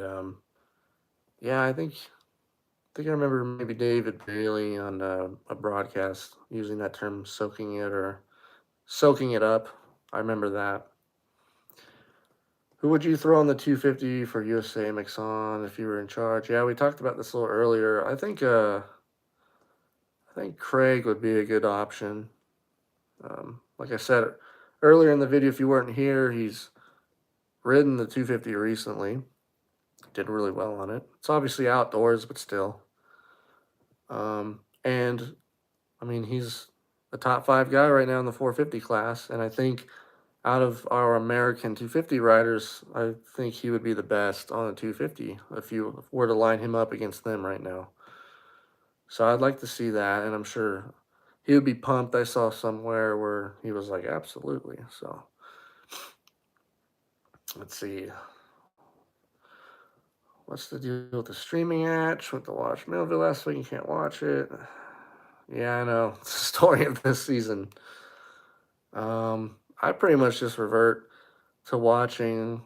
yeah, I think I remember maybe David Bailey on a broadcast using that term, soaking it or soaking it up. I remember that. Who would you throw on the 250 for USA MXon if you were in charge? Yeah, we talked about this a little earlier. I think Craig would be a good option. Like I said earlier in the video, if you weren't here, he's ridden the 250 recently. Did really well on it. It's obviously outdoors, but still. And I mean, he's a top 5 guy right now in the 450 class, and I think out of our American 250 riders, I think he would be the best on a 250 if you were to line him up against them right now. So I'd like to see that, and I'm sure he would be pumped. I saw somewhere where he was like, absolutely. So let's see. What's the deal with the streaming apps? Went to watch Millville last week. You can't watch it. Yeah, I know. It's the story of this season. I pretty much just revert to watching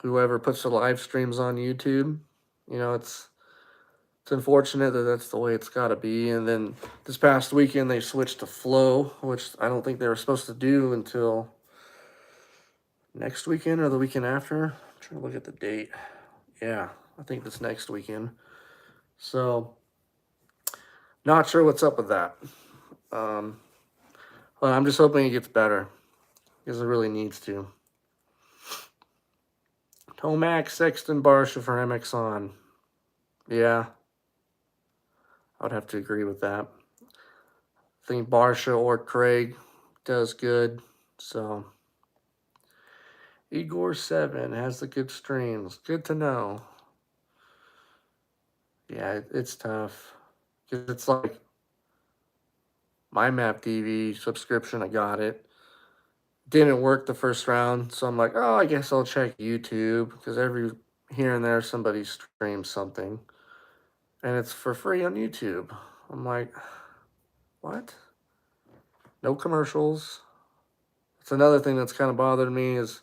whoever puts the live streams on YouTube. You know, it's unfortunate that that's the way it's got to be. And then this past weekend they switched to Flow, which I don't think they were supposed to do until next weekend or the weekend after. I'm trying to look at the date. Yeah, I think it's next weekend. So, not sure what's up with that. Um, but I'm just hoping it gets better because it really needs to. Tomac, Sexton, Barsha for MX on. Yeah, I would have to agree with that. I think Barsha or Craig does good. So, Igor7 has the good streams. Good to know. Yeah, it's tough. Because it's like my Map TV subscription, I got it. Didn't work the first round, so I'm like, oh, I guess I'll check YouTube because every here and there somebody streams something, and it's for free on YouTube. I'm like, what? No commercials. It's another thing that's kind of bothered me is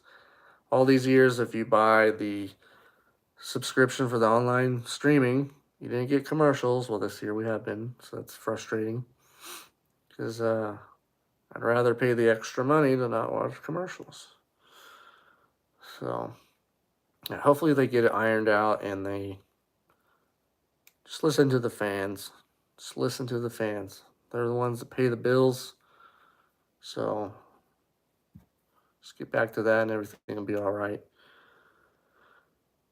all these years, if you buy the subscription for the online streaming, you didn't get commercials. Well, this year we have been, so that's frustrating because I'd rather pay the extra money than not watch commercials. So, yeah, hopefully they get it ironed out and they just listen to the fans. Just listen to the fans. They're the ones that pay the bills. So, just get back to that and everything will be all right.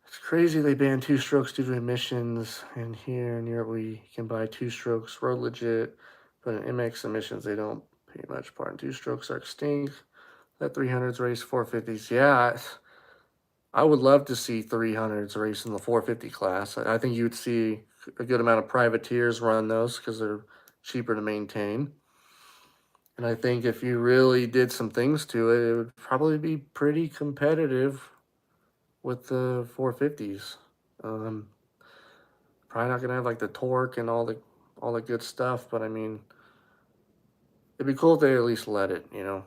It's crazy they banned two strokes due to emissions, and here in Europe we can buy two strokes road legit, but in MX emissions they don't pay much part. And two strokes are extinct. Let 300s race 450s. Yeah, I would love to see 300s race in the 450 class. I think you would see a good amount of privateers run those because they're cheaper to maintain. And I think if you really did some things to it, it would probably be pretty competitive with the 450s. Probably not gonna have like the torque and all the good stuff, but I mean, it'd be cool if they at least let it. You know,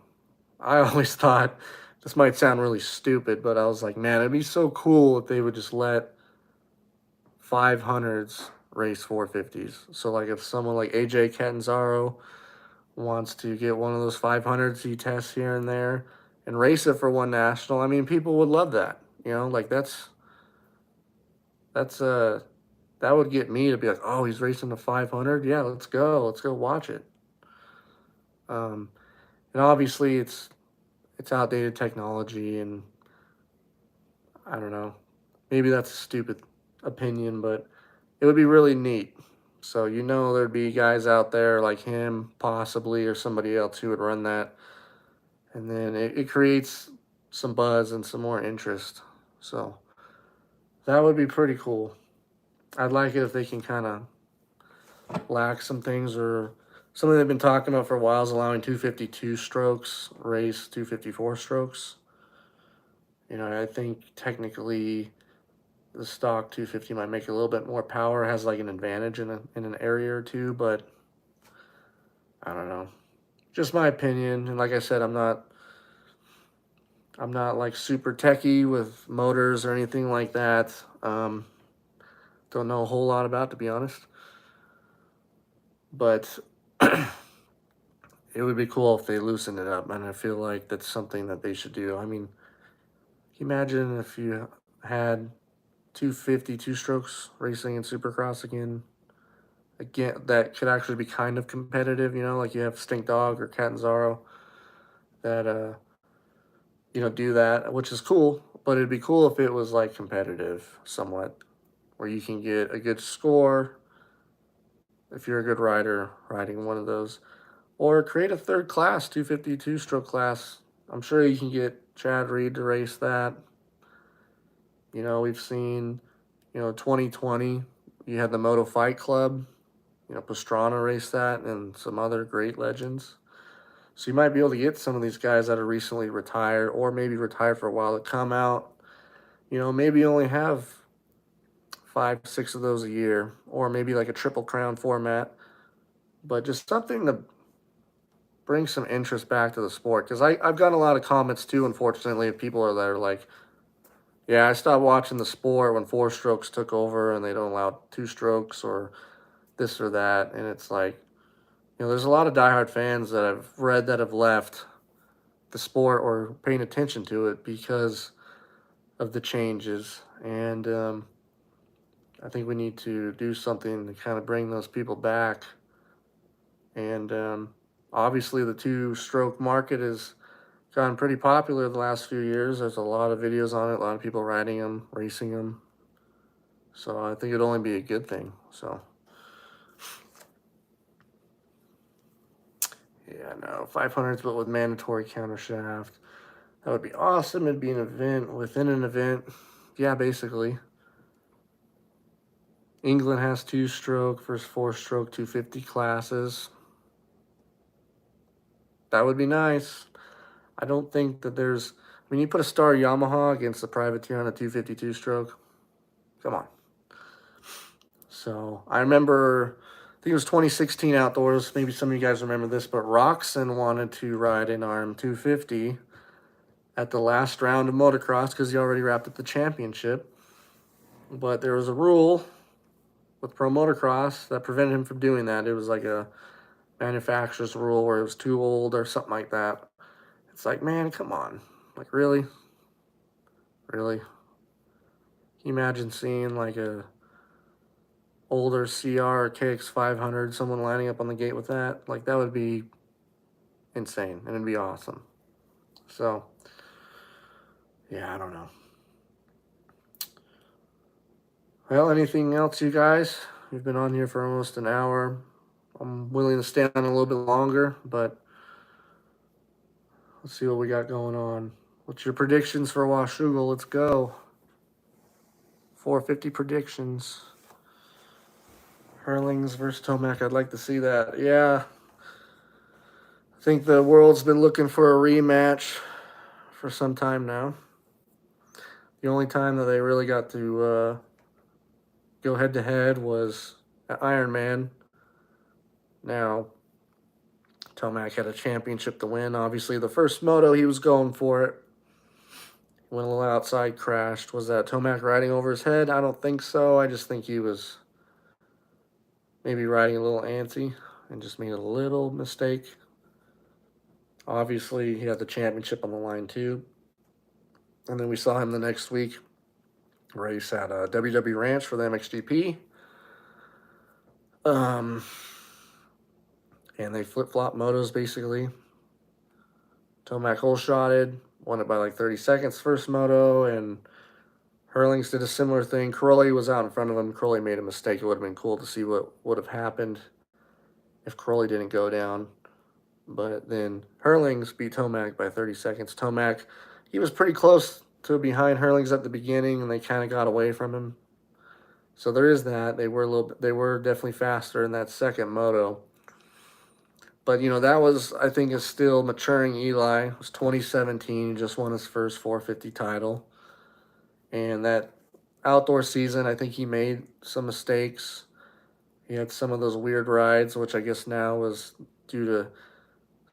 I always thought this might sound really stupid, but I was like, man, it'd be so cool if they would just let 500s race 450s. So like if someone like AJ Catanzaro wants to get one of those 500s he tests here and there and race it for one national, I mean, people would love that. You know, like that's that would get me to be like, oh, he's racing the 500. Yeah, let's go watch it. And obviously it's outdated technology, and I don't know, maybe that's a stupid opinion, but it would be really neat. So you know there'd be guys out there like him, possibly, or somebody else who would run that, and then it creates some buzz and some more interest. So that would be pretty cool. I'd like it if they can kind of lack some things or something they've been talking about for a while is allowing 252 strokes race 254 strokes. You know, I think technically the stock 250 might make a little bit more power, has like an advantage in an area or two, but I don't know. Just my opinion. And like I said, I'm not like super techie with motors or anything like that. Don't know a whole lot about it, to be honest. But it would be cool if they loosened it up, and I feel like that's something that they should do. I mean, can you imagine if you had 250 two strokes racing in Supercross again? Again, that could actually be kind of competitive, you know, like you have Stink Dog or Catanzaro that do that, which is cool, but it'd be cool if it was like competitive somewhat, where you can get a good score if you're a good rider riding one of those. Or create a third class, 252 stroke class. I'm sure you can get Chad Reed to race that. You know, we've seen, 2020, you had the Moto Fight Club, Pastrana raced that and some other great legends. So you might be able to get some of these guys that are recently retired or maybe retired for a while to come out. Maybe only have 5, 6 of those a year, or maybe like a Triple Crown format, but just something to bring some interest back to the sport. Because I've gotten a lot of comments too, unfortunately, of people that are like, yeah, I stopped watching the sport when 4-strokes took over and they don't allow 2-strokes or this or that. And it's like, there's a lot of diehard fans that I've read that have left the sport or paying attention to it because of the changes. And I think we need to do something to kind of bring those people back. And obviously the 2-stroke market has gotten pretty popular the last few years. There's a lot of videos on it, a lot of people riding them, racing them. So I think it'd only be a good thing. So yeah, no, 500s, but with mandatory countershaft. That would be awesome. It'd be an event within an event. Yeah, basically. England has 2-stroke versus 4-stroke 250 classes. That would be nice. I don't think that there's... you put a Star Yamaha against the Privateer on a 252 stroke. Come on. So, I remember, I think it was 2016 Outdoors. Maybe some of you guys remember this, but Roxon wanted to ride an ARM 250 at the last round of motocross because he already wrapped up the championship. But there was a rule with pro motocross that prevented him from doing that. It was like a manufacturer's rule where it was too old or something like that. It's like, man, come on. Like, really? Really? Can you imagine seeing like a older CR or KX500, someone lining up on the gate with that? Like, that would be insane, and it'd be awesome. So, yeah, I don't know. Well, anything else, you guys? We've been on here for almost an hour. I'm willing to stay on a little bit longer, but let's see what we got going on. What's your predictions for Washougal? Let's go. 450 predictions. Hurlings versus Tomac. I'd like to see that. Yeah. I think the world's been looking for a rematch for some time now. The only time that they really got to go head-to-head was at Ironman. Now, Tomac had a championship to win. Obviously, the first moto, he was going for it. Went a little outside, crashed. Was that Tomac riding over his head? I don't think so. I just think he was maybe riding a little antsy and just made a little mistake. Obviously, he had the championship on the line too. And then we saw him the next week race at WW Ranch for the MXGP. And they flip-flop motos basically. Tomac hole-shotted, won it by like 30 seconds first moto, and Hurlings did a similar thing. Crowley was out in front of him. Crowley made a mistake. It would have been cool to see what would have happened if Crowley didn't go down. But then Hurlings beat Tomac by 30 seconds. Tomac, he was pretty close to behind Hurlings at the beginning, and they kind of got away from him. So there is that. They were definitely faster in that second moto. But, that was, I think, is still maturing Eli. It was 2017. He just won his first 450 title. And that outdoor season, I think he made some mistakes. He had some of those weird rides, which I guess now was due to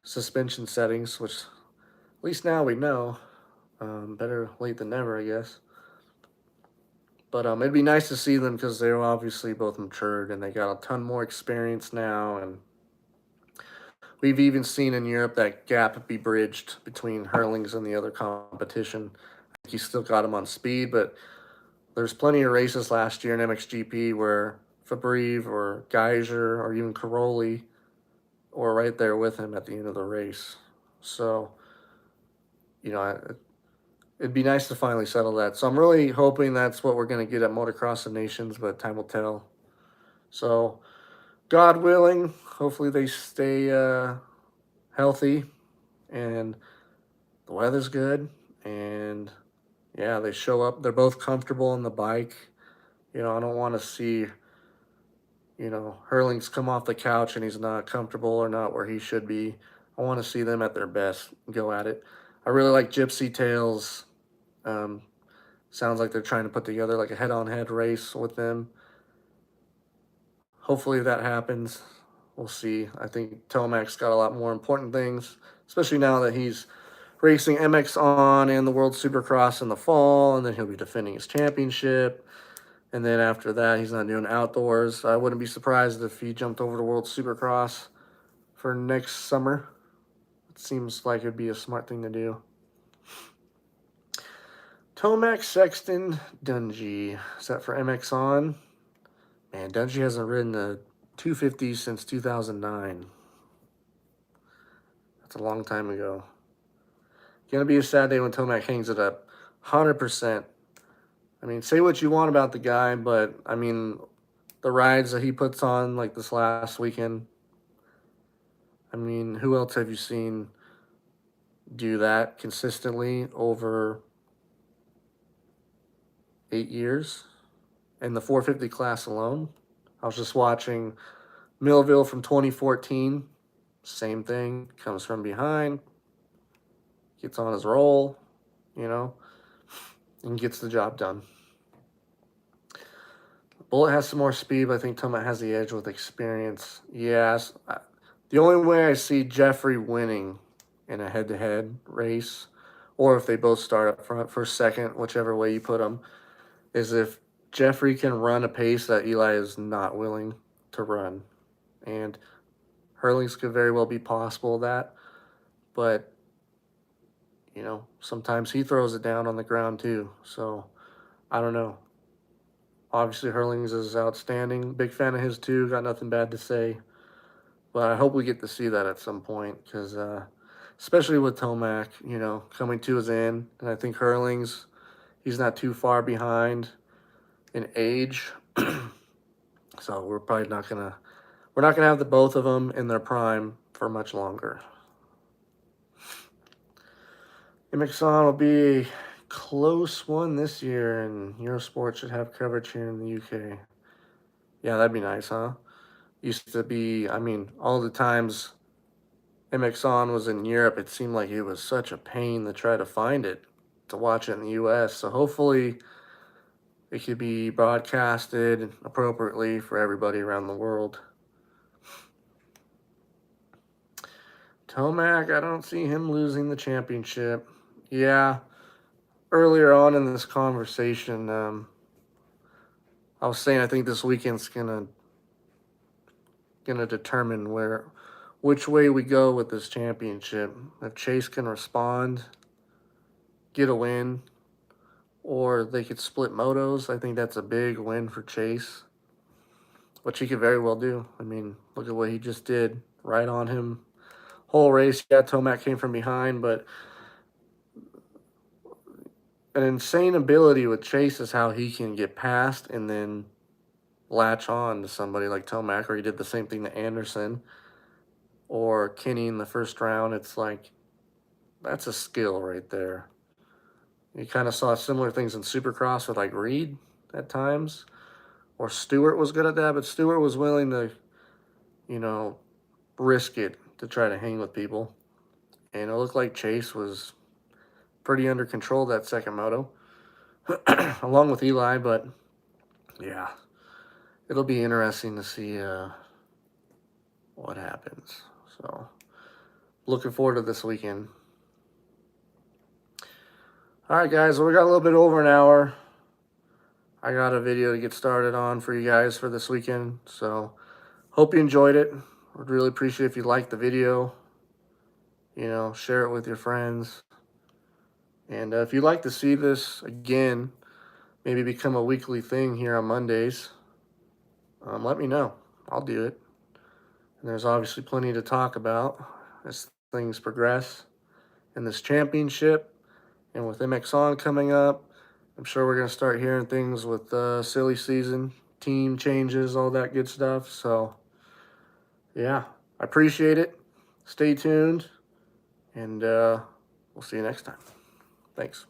suspension settings, which at least now we know. Better late than never, I guess. But it'd be nice to see them because they're obviously both matured and they got a ton more experience now. And we've even seen in Europe that gap be bridged between Hurlings and the other competition. I think he still got him on speed, but there's plenty of races last year in MXGP where Fabrive or Geiger or even Caroli were right there with him at the end of the race. So, it'd be nice to finally settle that. So I'm really hoping that's what we're going to get at Motocross of Nations, but time will tell. So, God willing, hopefully they stay healthy and the weather's good. And, yeah, they show up. They're both comfortable on the bike. I don't want to see you know, Hurling's come off the couch and he's not comfortable or not where he should be. I want to see them at their best, go at it. I really like Gypsy Tales. Um, Sounds like they're trying to put together like a head-on-head race with them. Hopefully that happens. We'll see. I think Tomac's got a lot more important things, especially now that he's racing MX on and the World Supercross in the fall, and then he'll be defending his championship. And then after that, he's not doing outdoors. I wouldn't be surprised if he jumped over to World Supercross for next summer. It seems like it'd be a smart thing to do. Tomac, Sexton, Dungey. Is that for MX on? Man, Dungey hasn't ridden a 250 since 2009. That's a long time ago. Gonna be a sad day when Tomac hangs it up. 100%. I mean, say what you want about the guy, but I mean, the rides that he puts on like this last weekend, I mean, who else have you seen do that consistently over 8 years in the 450 class alone? I was just watching Millville from 2014. Same thing. Comes from behind, gets on his roll, you know, and gets the job done. Bullet has some more speed, but I think Tomac has the edge with experience. Yes. The only way I see Jeffrey winning in a head-to-head race, or if they both start up front for second, whichever way you put them, is if Jeffrey can run a pace that Eli is not willing to run. And Hurling's could very well be possible that, but, you know, sometimes he throws it down on the ground too. So, I don't know. Obviously, Hurling's is outstanding. Big fan of his too. Got nothing bad to say. But I hope we get to see that at some point because, especially with Tomac, you know, coming to his end. And I think Hurling's, he's not too far behind in age. So we're probably not going to, we're not going to have the both of them in their prime for much longer. MXon will be a close one this year, and Eurosport should have coverage here in the UK. Yeah, that'd be nice, huh? Used to be, I mean, all the times MXon was in Europe, it seemed like it was such a pain to try to find it, to watch it in the US. So hopefully it could be broadcasted appropriately for everybody around the world. Tomac, I don't see him losing the championship. Yeah, earlier on in this conversation, I was saying I think this weekend's gonna determine which way we go with this championship. If Chase can respond, get a win, or they could split motos, I think that's a big win for Chase, which he could very well do. I mean, look at what he just did. Right on him. Whole race, yeah, Tomac came from behind, but an insane ability with Chase is how he can get past and then latch on to somebody like Tomac, or he did the same thing to Anderson or Kenny in the first round. It's like, that's a skill right there. You kind of saw similar things in Supercross with like Reed at times, or Stewart was good at that, but Stewart was willing to, you know, risk it to try to hang with people. And it looked like Chase was pretty under control that second moto, along with Eli, but yeah, it'll be interesting to see what happens. So, looking forward to this weekend. All right, guys, well, we got a little bit over an hour. I got a video to get started on for you guys for this weekend, so hope you enjoyed it. Would really appreciate if you liked the video. You know, share it with your friends. And if you'd like to see this again, maybe become a weekly thing here on Mondays, let me know. I'll do it. And there's obviously plenty to talk about as things progress in this championship. And with MXon coming up, I'm sure we're going to start hearing things with silly season, team changes, all that good stuff. So, yeah, I appreciate it. Stay tuned, and we'll see you next time. Thanks.